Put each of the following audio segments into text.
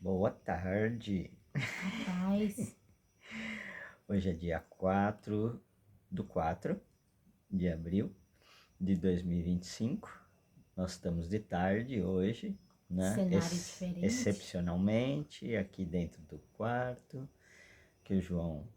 Boa tarde. Rapaz, Hoje é dia 4 de abril de 2025. Nós estamos de tarde hoje, né? cenário diferente. Excepcionalmente aqui dentro do quarto, que o João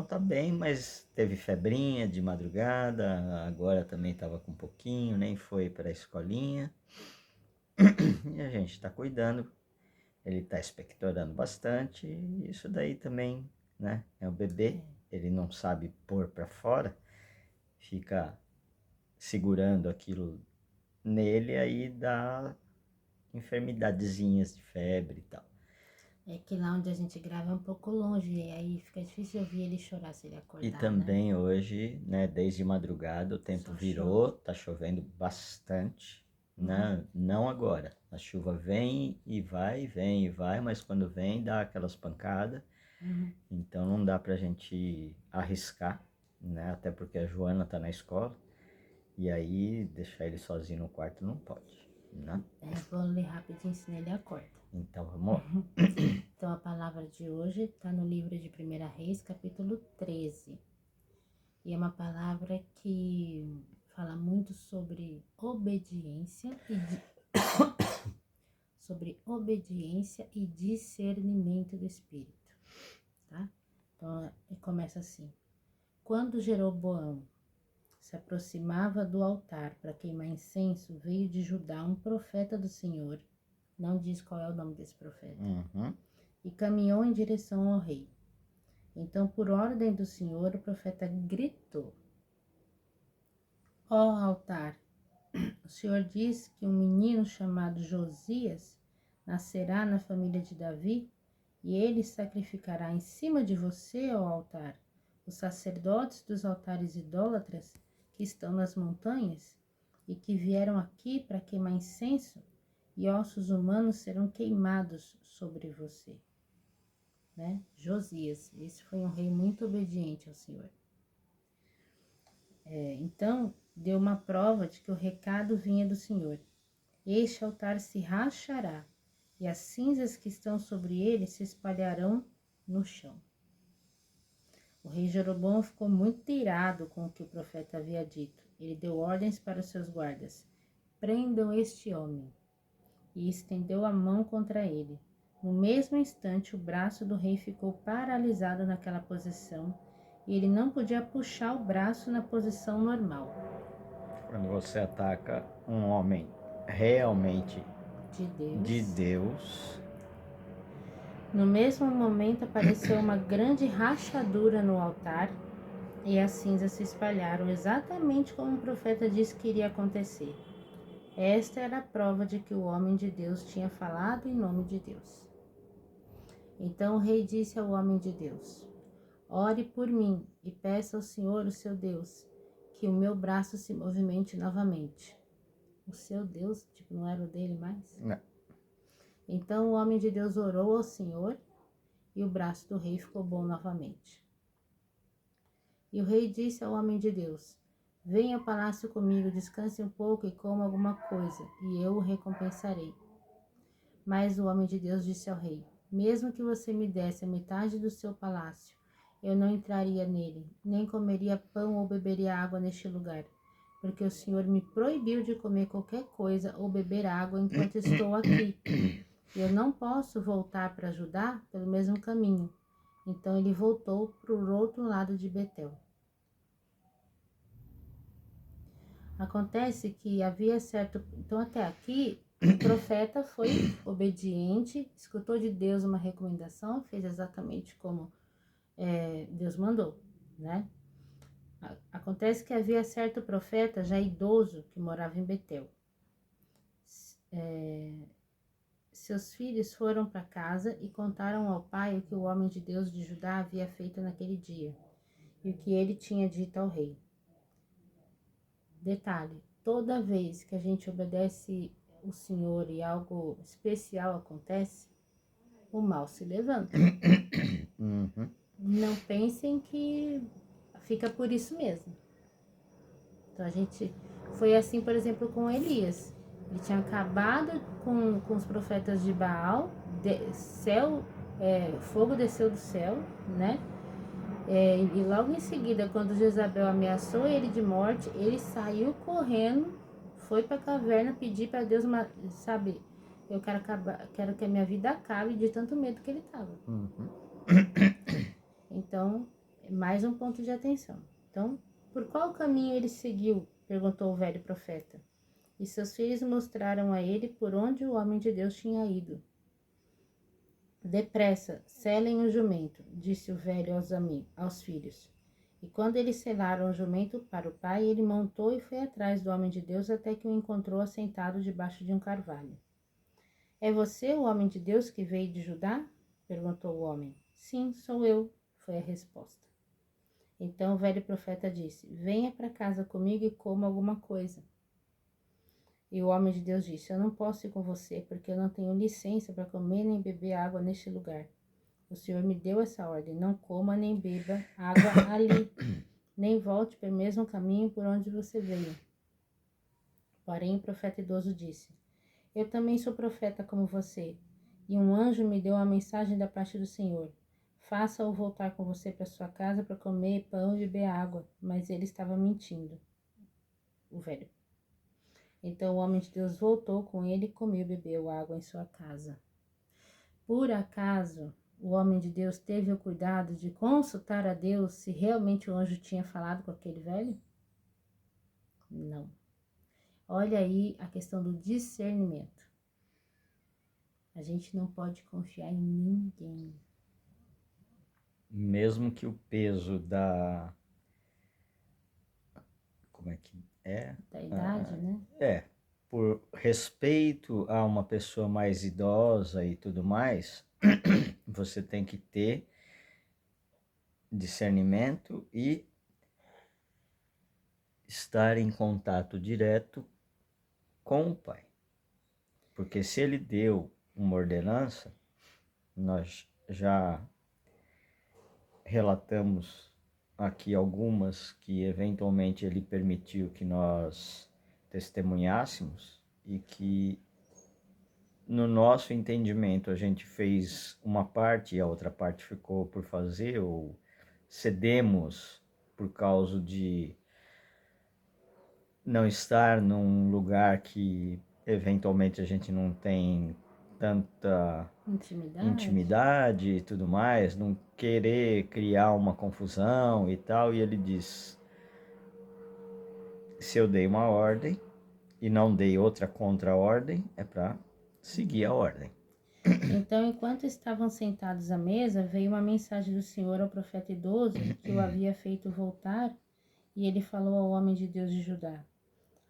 tá bem, mas teve febrinha de madrugada, agora também estava com um pouquinho, nem foi para a escolinha. E a gente está cuidando. Ele está expectorando bastante, e isso daí também, né? É um bebê, ele não sabe pôr para fora, fica segurando aquilo nele, aí dá enfermidadezinhas de febre e tal. É que lá onde a gente grava é um pouco longe, e aí fica difícil ouvir ele chorar se ele E acordar, né? também hoje, né, desde madrugada o tempo Só virou, chove. tá chovendo bastante, né? Não agora, a chuva vem e vai, mas quando vem dá aquelas pancadas. Então não dá pra gente arriscar, né? Até porque a Joana tá na escola. E aí deixar ele sozinho no quarto não pode, né? Vou ler rapidinho, senão ele acorda. Então vamos lá. Então a palavra de hoje está no livro de 1 Reis, capítulo 13. E é uma palavra que fala muito sobre obediência sobre obediência e discernimento do Espírito, tá? Então começa assim. Quando Jeroboão se aproximava do altar para queimar incenso, veio de Judá um profeta do Senhor, não diz qual é o nome desse profeta, e caminhou em direção ao rei. Então, por ordem do Senhor, o profeta gritou: Ó altar, o Senhor diz que um menino chamado Josias nascerá na família de Davi, e ele sacrificará em cima de você, ó altar, os sacerdotes dos altares idólatras que estão nas montanhas e que vieram aqui para queimar incenso, e ossos humanos serão queimados sobre você. Né? Josias, esse foi um rei muito obediente ao Senhor. Então, deu uma prova de que o recado vinha do Senhor. Este altar se rachará, e as cinzas que estão sobre ele se espalharão no chão. O rei Jeroboão ficou muito irado com o que o profeta havia dito. Ele deu ordens para os seus guardas: prendam este homem. E estendeu a mão contra ele. No mesmo instante, o braço do rei ficou paralisado naquela posição, e ele não podia puxar o braço na posição normal. Quando você ataca um homem realmente de De Deus, No mesmo momento apareceu uma grande rachadura no altar e as cinzas se espalharam exatamente como o profeta disse que iria acontecer. Esta era a prova de que o homem de Deus tinha falado em nome de Deus. Então o rei disse ao homem de Deus: Ore por mim e peça ao Senhor, o seu Deus, que o meu braço se movimente novamente. O seu Deus, tipo, não era o dele mais? não. Então o homem de Deus orou ao Senhor e o braço do rei ficou bom novamente. E o rei disse ao homem de Deus: Venha ao palácio comigo, descanse um pouco e coma alguma coisa, e eu o recompensarei. Mas o homem de Deus disse ao rei: Mesmo que você me desse a metade do seu palácio, eu não entraria nele, nem comeria pão ou beberia água neste lugar, porque o Senhor me proibiu de comer qualquer coisa ou beber água enquanto estou aqui. Eu não posso voltar para Judá pelo mesmo caminho. Então ele voltou para o outro lado de Betel. Acontece que havia certo... Então até aqui o profeta foi obediente, escutou de Deus uma recomendação, fez exatamente como Deus mandou, né? Acontece que havia certo profeta já idoso que morava em Betel. Seus filhos foram para casa e contaram ao pai o que o homem de Deus de Judá havia feito naquele dia e o que ele tinha dito ao rei. Detalhe, toda vez que a gente obedece o Senhor e algo especial acontece, o mal se levanta. Não pensem que fica por isso mesmo. Então a gente foi assim, por exemplo, com Elias. Ele tinha acabado com os profetas de Baal, fogo desceu do céu, né? E logo em seguida, quando Jezabel ameaçou ele de morte, ele saiu correndo, foi para a caverna pedir para Deus, sabe? Eu quero que a minha vida acabe de tanto medo que ele estava. Então, mais um ponto de atenção. Então, por qual caminho ele seguiu? Perguntou o velho profeta. E seus filhos mostraram a ele por onde o homem de Deus tinha ido. Depressa, selem o jumento, disse o velho aos filhos. E quando eles selaram o jumento para o pai, ele montou e foi atrás do homem de Deus até que o encontrou assentado debaixo de um carvalho. É você o homem de Deus que veio de Judá? Perguntou o homem. Sim, sou eu, foi a resposta. Então o velho profeta disse, venha para casa comigo e coma alguma coisa. E o homem de Deus disse, eu não posso ir com você, porque eu não tenho licença para comer nem beber água neste lugar. O Senhor me deu essa ordem, não coma nem beba água ali, nem volte pelo mesmo caminho por onde você veio. Porém o profeta idoso disse, eu também sou profeta como você, e um anjo me deu uma mensagem da parte do Senhor. Faça-o voltar com você para sua casa para comer pão e beber água. Mas ele estava mentindo, o velho. Então o homem de Deus voltou com ele e comeu e bebeu água em sua casa. Por acaso, o homem de Deus teve o cuidado de consultar a Deus se realmente o anjo tinha falado com aquele velho? Não. Olha aí a questão do discernimento. A gente não pode confiar em ninguém. Mesmo que o peso da... Como é que é? Da idade, né? Por respeito a uma pessoa mais idosa e tudo mais, você tem que ter discernimento e estar em contato direto com o Pai. Porque se ele deu uma ordenança, nós já relatamos aqui algumas que eventualmente ele permitiu que nós testemunhássemos e que no nosso entendimento a gente fez uma parte e a outra parte ficou por fazer, ou cedemos por causa de não estar num lugar que eventualmente a gente não tem tanta intimidade e tudo mais, não querer criar uma confusão e tal. E ele diz, se eu dei uma ordem e não dei outra contra-ordem, é para seguir a ordem. Então, enquanto estavam sentados à mesa, veio uma mensagem do Senhor ao profeta idoso, que o havia feito voltar, e ele falou ao homem de Deus de Judá.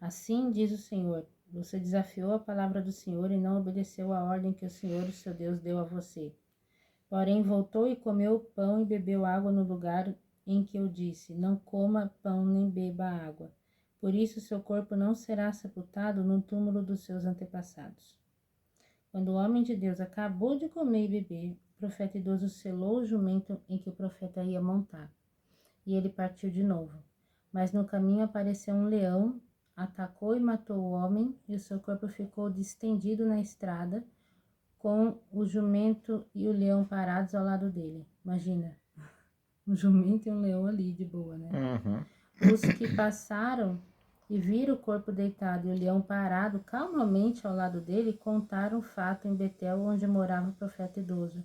Assim diz o Senhor, você desafiou a palavra do Senhor e não obedeceu a ordem que o Senhor, o seu Deus, deu a você. Porém, voltou e comeu pão e bebeu água no lugar em que eu disse, não coma pão nem beba água. Por isso, seu corpo não será sepultado no túmulo dos seus antepassados. Quando o homem de Deus acabou de comer e beber, o profeta idoso selou o jumento em que o profeta ia montar. E ele partiu de novo. Mas no caminho apareceu um leão, atacou e matou o homem, e o seu corpo ficou distendido na estrada, com o jumento e o leão parados ao lado dele. Imagina, um jumento e um leão ali, de boa, né? Os que passaram e viram o corpo deitado e o leão parado calmamente ao lado dele, contaram o fato em Betel, onde morava o profeta idoso.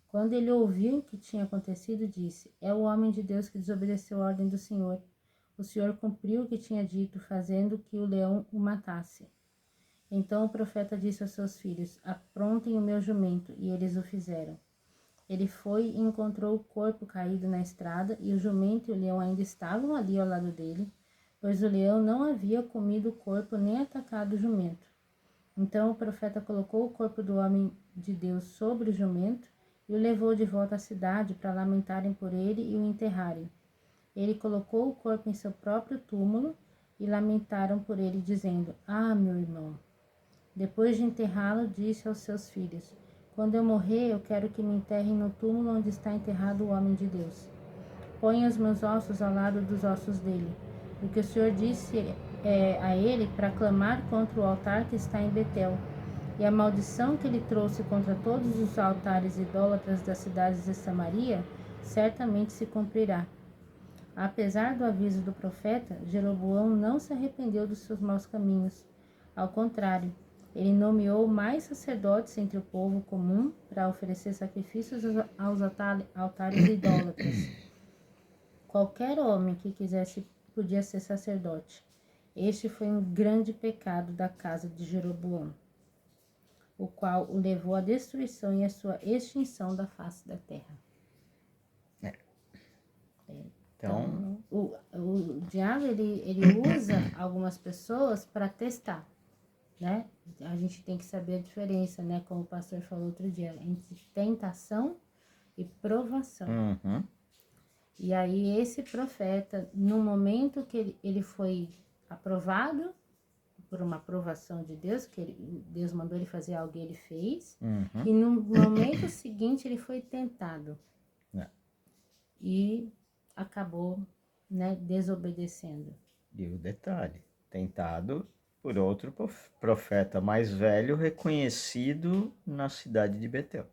Quando ele ouviu o que tinha acontecido, disse, é o homem de Deus que desobedeceu a ordem do Senhor. O Senhor cumpriu o que tinha dito, fazendo que o leão o matasse. Então o profeta disse aos seus filhos, aprontem o meu jumento, e eles o fizeram. Ele foi e encontrou o corpo caído na estrada, e o jumento e o leão ainda estavam ali ao lado dele, pois o leão não havia comido o corpo nem atacado o jumento. Então o profeta colocou o corpo do homem de Deus sobre o jumento e o levou de volta à cidade para lamentarem por ele e o enterrarem. Ele colocou o corpo em seu próprio túmulo e lamentaram por ele, dizendo, ah, meu irmão. Depois de enterrá-lo, disse aos seus filhos, quando eu morrer, eu quero que me enterrem no túmulo onde está enterrado o homem de Deus. Ponha os meus ossos ao lado dos ossos dele. O que o Senhor disse a ele para clamar contra o altar que está em Betel. E a maldição que ele trouxe contra todos os altares idólatras das cidades de Samaria certamente se cumprirá. Apesar do aviso do profeta, Jeroboão não se arrependeu dos seus maus caminhos. Ao contrário, ele nomeou mais sacerdotes entre o povo comum para oferecer sacrifícios aos altares idólatras. Qualquer homem que quisesse podia ser sacerdote. Este foi um grande pecado da casa de Jeroboão, o qual o levou à destruição e à sua extinção da face da terra. Então, O diabo, ele usa algumas pessoas para testar, né? A gente tem que saber a diferença, né? Como o pastor falou outro dia, entre tentação e provação. uhum, E aí esse profeta, no momento que ele foi aprovado por uma aprovação de Deus, que Deus mandou ele fazer algo e ele fez, e no momento seguinte ele foi tentado. É. E acabou, né, desobedecendo. E o detalhe, tentado por outro profeta mais velho reconhecido na cidade de Betel.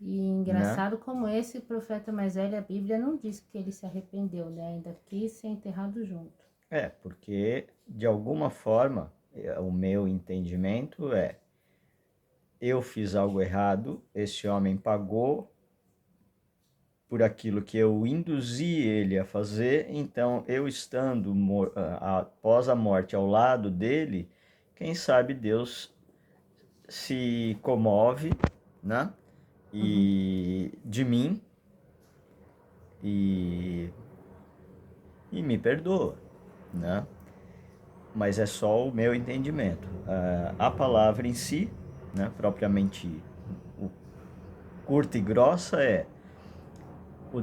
E engraçado como esse profeta mais velho, a Bíblia não diz que ele se arrependeu, né? Ainda quis ser enterrado junto. Porque de alguma forma, o meu entendimento é, eu fiz algo errado, esse homem pagou por aquilo que eu induzi ele a fazer, então eu estando após a morte ao lado dele, quem sabe Deus se comove, né? E de mim e me perdoa, né? Mas é só o meu entendimento. A palavra em si, né, propriamente curta e grossa, é o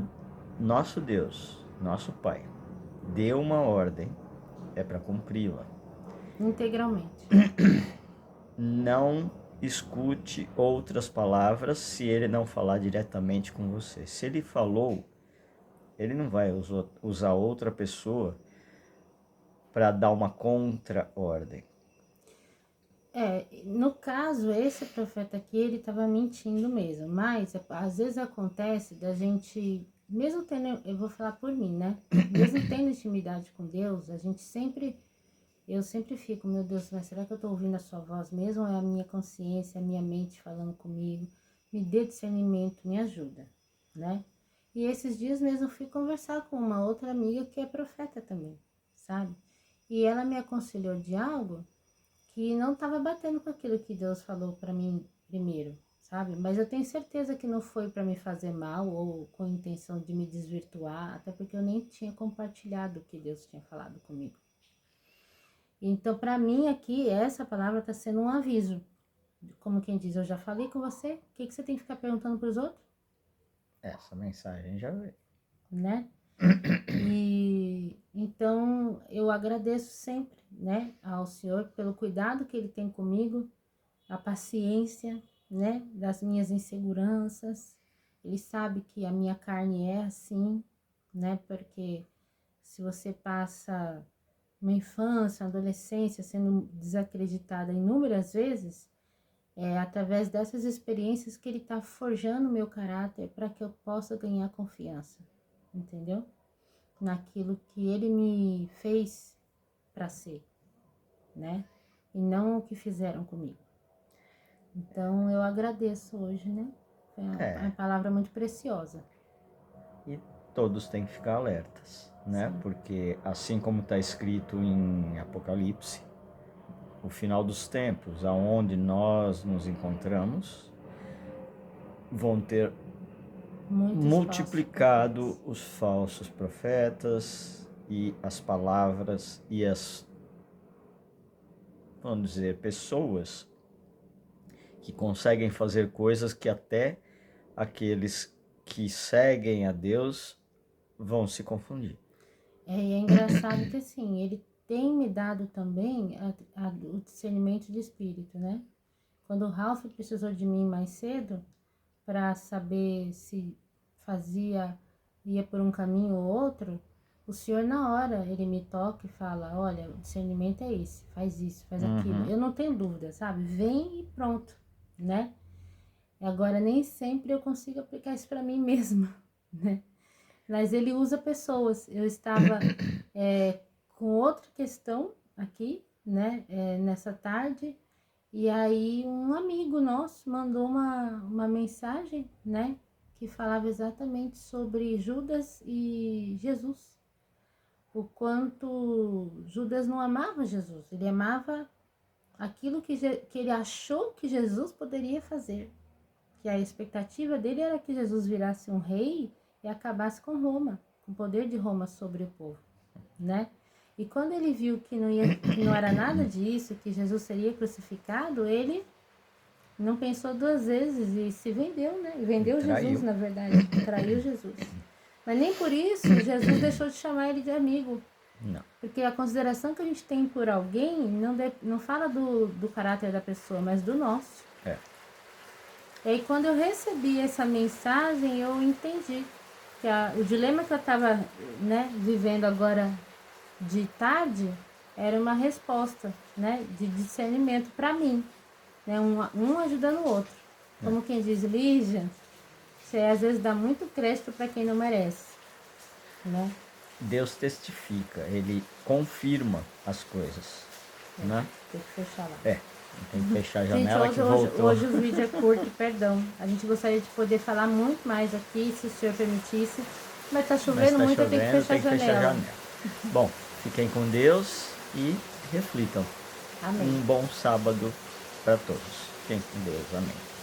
nosso Deus, nosso Pai, deu uma ordem, é para cumpri-la. Integralmente. Não escute outras palavras se ele não falar diretamente com você. Se ele falou, ele não vai usar outra pessoa para dar uma contra-ordem. No caso, esse profeta aqui, ele estava mentindo mesmo, mas às vezes acontece da gente, mesmo tendo, eu vou falar por mim, né? Mesmo tendo intimidade com Deus, eu sempre fico, meu Deus, mas será que eu estou ouvindo a sua voz mesmo? Ou é a minha consciência, a minha mente falando comigo? Me dê discernimento, me ajuda, né? E esses dias mesmo eu fui conversar com uma outra amiga que é profeta também, sabe? E ela me aconselhou de algo que não estava batendo com aquilo que Deus falou para mim primeiro, sabe? Mas eu tenho certeza que não foi para me fazer mal ou com a intenção de me desvirtuar, até porque eu nem tinha compartilhado o que Deus tinha falado comigo. Então, para mim aqui, essa palavra está sendo um aviso. Como quem diz, eu já falei com você, o que você tem que ficar perguntando para os outros? Essa mensagem já veio. Né? E então eu agradeço sempre, né, ao Senhor pelo cuidado que Ele tem comigo, a paciência, né, das minhas inseguranças. Ele sabe que a minha carne é assim, né, porque se você passa uma infância, uma adolescência sendo desacreditada inúmeras vezes, é através dessas experiências que Ele está forjando o meu caráter para que eu possa ganhar confiança, entendeu? Naquilo que Ele me fez para ser, né? E não o que fizeram comigo. Então eu agradeço hoje, né? Foi uma palavra muito preciosa. E todos têm que ficar alertas, né? Sim. Porque assim como está escrito em Apocalipse, o final dos tempos, aonde nós nos encontramos, vão ter Muitos multiplicado os falsos profetas e as palavras e as, vamos dizer, pessoas que conseguem fazer coisas que até aqueles que seguem a Deus vão se confundir. E é engraçado que assim, Ele tem me dado também o discernimento de espírito, né? Quando o Ralph precisou de mim mais cedo para saber se ia por um caminho ou outro, o Senhor na hora, ele me toca e fala, olha, o discernimento é esse, faz isso, faz aquilo. Eu não tenho dúvida, sabe? Vem e pronto, né? Agora, nem sempre eu consigo aplicar isso para mim mesma, né? Mas ele usa pessoas. Eu estava com outra questão aqui, né? Nessa tarde, e aí um amigo nosso mandou uma mensagem, né? Que falava exatamente sobre Judas e Jesus. O quanto Judas não amava Jesus, ele amava aquilo que ele achou que Jesus poderia fazer. Que a expectativa dele era que Jesus virasse um rei e acabasse com Roma, com o poder de Roma sobre o povo, né? E quando ele viu que não era nada disso, que Jesus seria crucificado, ele não pensou duas vezes e se vendeu, né? Vendeu Jesus, na verdade, traiu Jesus. Mas nem por isso Jesus deixou de chamar ele de amigo. Não. Porque a consideração que a gente tem por alguém não fala do caráter da pessoa, mas do nosso. E aí, quando eu recebi essa mensagem, eu entendi que o dilema que eu estava, né, vivendo agora de tarde era uma resposta, né, de discernimento para mim, né, um ajudando o outro. Como quem diz, Lígia, você às vezes dá muito crédito para quem não merece, né? Deus testifica, ele confirma as coisas, né? Tem que fechar lá. Tem que fechar a Gente, janela que voltou. hoje o vídeo é curto, perdão. A gente gostaria de poder falar muito mais aqui, se o senhor permitisse. Mas tá chovendo muito, eu tenho que fechar a janela. Bom, fiquem com Deus e reflitam. Amém. Um bom sábado para todos. Fiquem com Deus. Amém.